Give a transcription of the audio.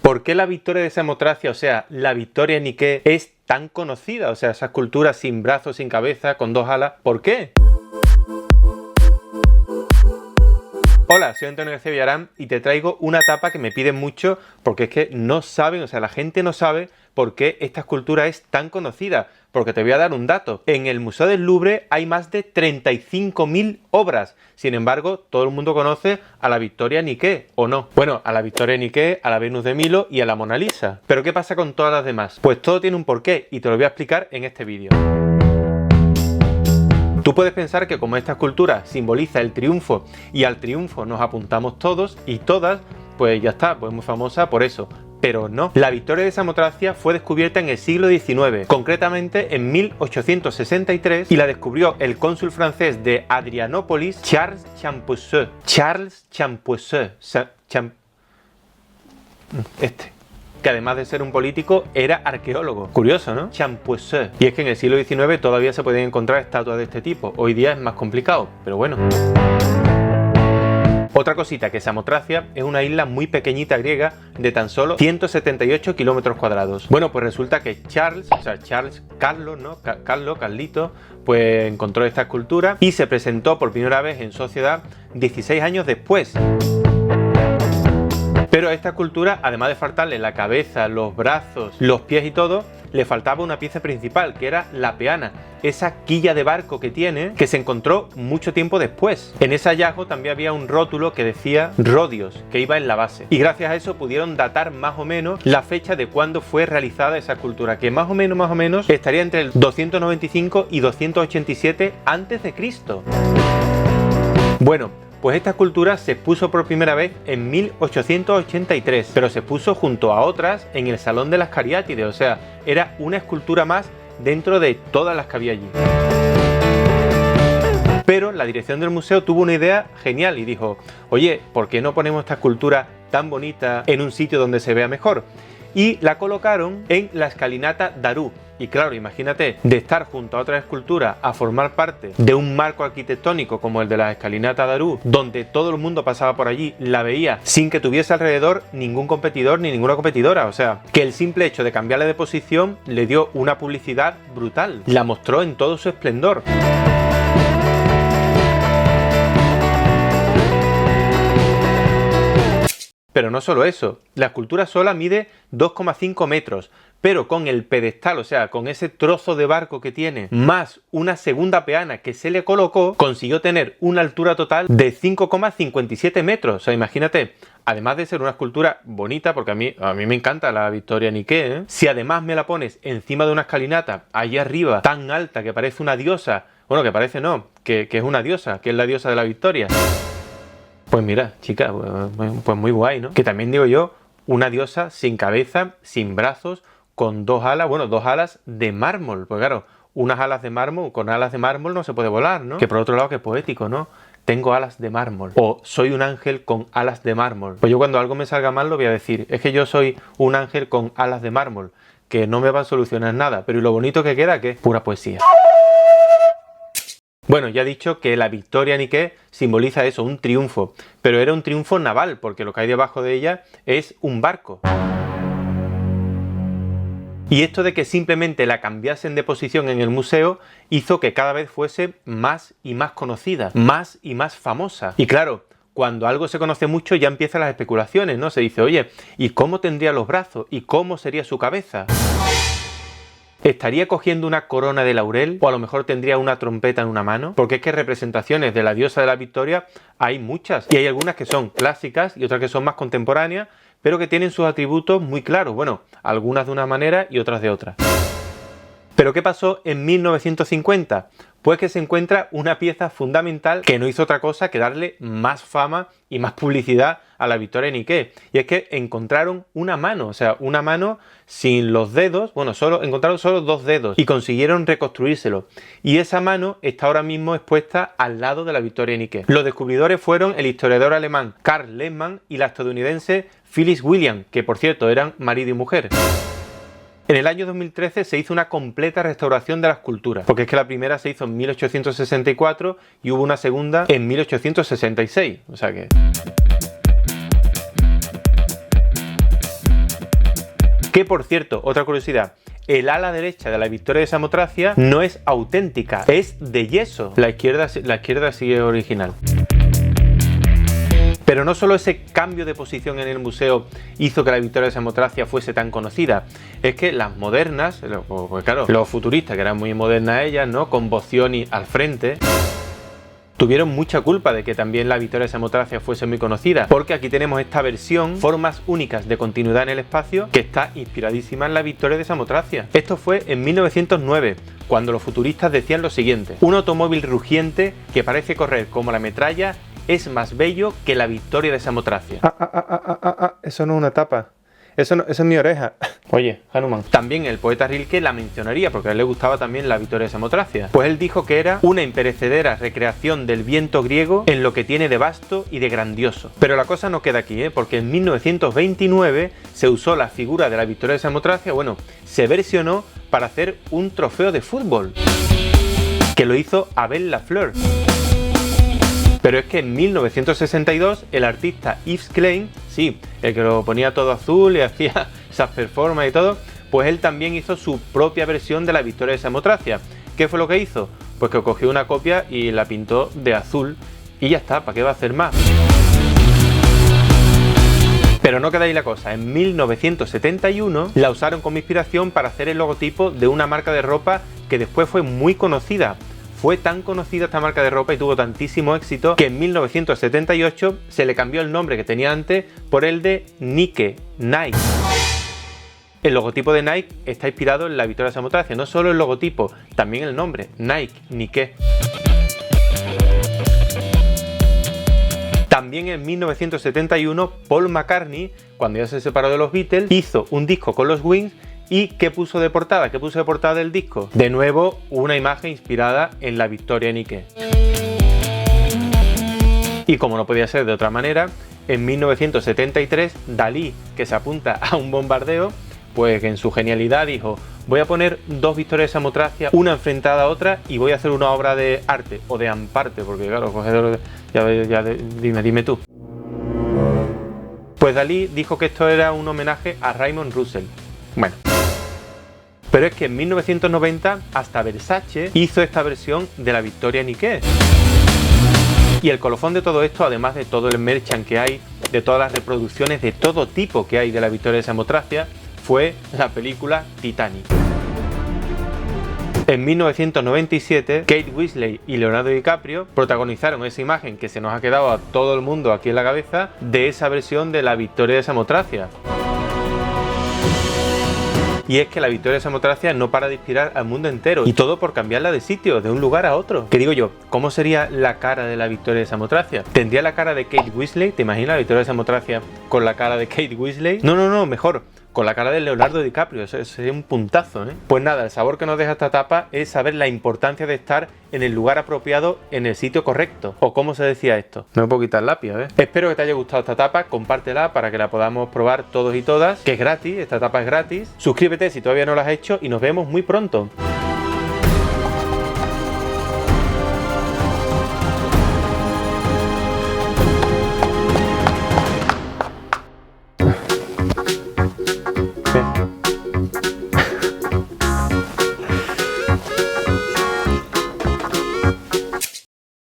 ¿Por qué la victoria de Samotracia, o sea, la victoria Nike, es tan conocida? O sea, esa escultura sin brazos, sin cabeza, con dos alas, ¿por qué? Hola, soy Antonio García Villarán y te traigo una tapa que me piden mucho porque es que no saben, o sea, la gente no sabe por qué esta escultura es tan conocida. Porque te voy a dar un dato. En el Museo del Louvre hay más de 35.000 obras. Sin embargo, todo el mundo conoce a la Victoria Nike, ¿o no? Bueno, a la Victoria Nike, a la Venus de Milo y a la Mona Lisa. ¿Pero qué pasa con todas las demás? Pues todo tiene un porqué y te lo voy a explicar en este vídeo. Tú puedes pensar que como esta escultura simboliza el triunfo y al triunfo nos apuntamos todos y todas, pues ya está, pues muy famosa por eso. Pero no, la victoria de Samotracia fue descubierta en el siglo XIX, concretamente en 1863, y la descubrió el cónsul francés de Adrianópolis, Charles Champusset. Que además de ser un político, era arqueólogo. Curioso, ¿no? Champusset. Y es que en el siglo XIX todavía se podían encontrar estatuas de este tipo. Hoy día es más complicado, pero bueno. Otra cosita, que Samotracia es una isla muy pequeñita griega de tan solo 178 kilómetros cuadrados. Bueno, pues resulta que Carlos, ¿no? Carlito, pues encontró esta escultura y se presentó por primera vez en sociedad 16 años después. Pero a esta escultura, además de faltarle la cabeza, los brazos, los pies y todo, le faltaba una pieza principal, que era la peana, esa quilla de barco que tiene, que se encontró mucho tiempo después. En ese hallazgo también había un rótulo que decía Rodios, que iba en la base. Y gracias a eso pudieron datar más o menos la fecha de cuándo fue realizada esa escultura, que más o menos estaría entre el 295 y 287 a.C. Bueno, pues esta escultura se expuso por primera vez en 1883, pero se expuso junto a otras en el Salón de las Cariátides, o sea, era una escultura más dentro de todas las que había allí. Pero la dirección del museo tuvo una idea genial y dijo, oye, ¿por qué no ponemos esta escultura tan bonita en un sitio donde se vea mejor? Y la colocaron en la escalinata Darú. Y claro, imagínate, de estar junto a otra escultura a formar parte de un marco arquitectónico como el de la escalinata Darú, donde todo el mundo pasaba por allí, la veía sin que tuviese alrededor ningún competidor ni ninguna competidora. O sea, que el simple hecho de cambiarle de posición le dio una publicidad brutal. La mostró en todo su esplendor. Pero no solo eso, la escultura sola mide 2,5 metros, pero con el pedestal, o sea, con ese trozo de barco que tiene, más una segunda peana que se le colocó, consiguió tener una altura total de 5,57 metros. O sea, imagínate, además de ser una escultura bonita, porque a mí me encanta la Victoria Nike, ¿eh? Si además me la pones encima de una escalinata, allí arriba, tan alta que parece una diosa, bueno, que parece no, que es una diosa, que es la diosa de la victoria. Pues mira, chica, pues muy guay, ¿no? Que también digo yo, una diosa sin cabeza, sin brazos, con dos alas, bueno, dos alas de mármol. Pues claro, unas alas de mármol, con alas de mármol no se puede volar, ¿no? Que por otro lado, que poético, ¿no? Tengo alas de mármol. O soy un ángel con alas de mármol. Pues yo cuando algo me salga mal lo voy a decir, es que yo soy un ángel con alas de mármol, que no me va a solucionar nada. Pero ¿y lo bonito que queda? Que es pura poesía. Bueno, ya he dicho que la Victoria Nike simboliza eso, un triunfo, pero era un triunfo naval, porque lo que hay debajo de ella es un barco. Y esto de que simplemente la cambiasen de posición en el museo hizo que cada vez fuese más y más conocida, más y más famosa. Y claro, cuando algo se conoce mucho ya empiezan las especulaciones, ¿no? Se dice, oye, ¿y cómo tendría los brazos? ¿Y cómo sería su cabeza? ¿Estaría cogiendo una corona de laurel? ¿O a lo mejor tendría una trompeta en una mano? Porque es que representaciones de la diosa de la victoria hay muchas. Y hay algunas que son clásicas y otras que son más contemporáneas, pero que tienen sus atributos muy claros. Bueno, algunas de una manera y otras de otra. ¿Pero qué pasó en 1950? Pues que se encuentra una pieza fundamental que no hizo otra cosa que darle más fama y más publicidad a la Victoria Nike. Y es que encontraron una mano, o sea, una mano sin los dedos, bueno, encontraron solo dos dedos y consiguieron reconstruírselo. Y esa mano está ahora mismo expuesta al lado de la Victoria Nike. Los descubridores fueron el historiador alemán Karl Lehmann y la estadounidense Phyllis Williams, que por cierto eran marido y mujer. En el año 2013 se hizo una completa restauración de la escultura, porque es que la primera se hizo en 1864 y hubo una segunda en 1866, o sea que... Que por cierto, otra curiosidad, el ala derecha de la Victoria de Samotracia no es auténtica, es de yeso. La izquierda sí es original. Pero no solo ese cambio de posición en el museo hizo que la Victoria de Samotracia fuese tan conocida, es que las modernas, pues claro, los futuristas, que eran muy modernas ellas, ¿no?, con Bozioni al frente, tuvieron mucha culpa de que también la Victoria de Samotracia fuese muy conocida, porque aquí tenemos esta versión, formas únicas de continuidad en el espacio, que está inspiradísima en la Victoria de Samotracia. Esto fue en 1909, cuando los futuristas decían lo siguiente: un automóvil rugiente que parece correr como la metralla es más bello que la Victoria de Samotracia. Eso no es una tapa. Eso es mi oreja. Oye, Hanuman. También el poeta Rilke la mencionaría, porque a él le gustaba también la Victoria de Samotracia. Pues él dijo que era una imperecedera recreación del viento griego en lo que tiene de vasto y de grandioso. Pero la cosa no queda aquí, porque en 1929 se usó la figura de la Victoria de Samotracia, bueno, se versionó para hacer un trofeo de fútbol, que lo hizo Abel Lafleur. Pero es que en 1962 el artista Yves Klein, sí, el que lo ponía todo azul y hacía esas performances y todo, pues él también hizo su propia versión de la Victoria de Samotracia. ¿Qué fue lo que hizo? Pues que cogió una copia y la pintó de azul y ya está, ¿para qué va a hacer más? Pero no queda ahí la cosa, en 1971 la usaron como inspiración para hacer el logotipo de una marca de ropa que después fue muy conocida. Fue tan conocida esta marca de ropa y tuvo tantísimo éxito que en 1978 se le cambió el nombre que tenía antes por el de Nike. El logotipo de Nike está inspirado en la Victoria de Samotracia, no solo el logotipo, también el nombre, Nike. También en 1971 Paul McCartney, cuando ya se separó de los Beatles, hizo un disco con los Wings. ¿Y qué puso de portada? ¿Qué puso de portada del disco? De nuevo, una imagen inspirada en la Victoria Nike. Y como no podía ser de otra manera, en 1973 Dalí, que se apunta a un bombardeo, pues en su genialidad dijo: voy a poner dos Victorias de Samotracia, una enfrentada a otra, y voy a hacer una obra de arte, o de amparte, porque claro, dime tú. Pues Dalí dijo que esto era un homenaje a Raymond Roussel. Bueno. Pero es que en 1990 hasta Versace hizo esta versión de la Victoria Nike. Y el colofón de todo esto, además de todo el merchant que hay, de todas las reproducciones de todo tipo que hay de la Victoria de Samotracia, fue la película Titanic. En 1997, Kate Winslet y Leonardo DiCaprio protagonizaron esa imagen que se nos ha quedado a todo el mundo aquí en la cabeza de esa versión de la Victoria de Samotracia. Y es que la Victoria de Samotracia no para de inspirar al mundo entero, y todo por cambiarla de sitio, de un lugar a otro. Que digo yo, ¿cómo sería la cara de la Victoria de Samotracia? ¿Tendría la cara de Kate Winslet? ¿Te imaginas la Victoria de Samotracia con la cara de Kate Winslet? No, mejor, con la cara de Leonardo DiCaprio. Eso sería un puntazo, ¿eh? Pues nada, el sabor que nos deja esta tapa es saber la importancia de estar en el lugar apropiado, en el sitio correcto. ¿O cómo se decía esto? No me puedo quitar la lápiz, ¿eh? Espero que te haya gustado esta tapa, compártela para que la podamos probar todos y todas, que es gratis, esta tapa es gratis. Suscríbete si todavía no lo has hecho y nos vemos muy pronto.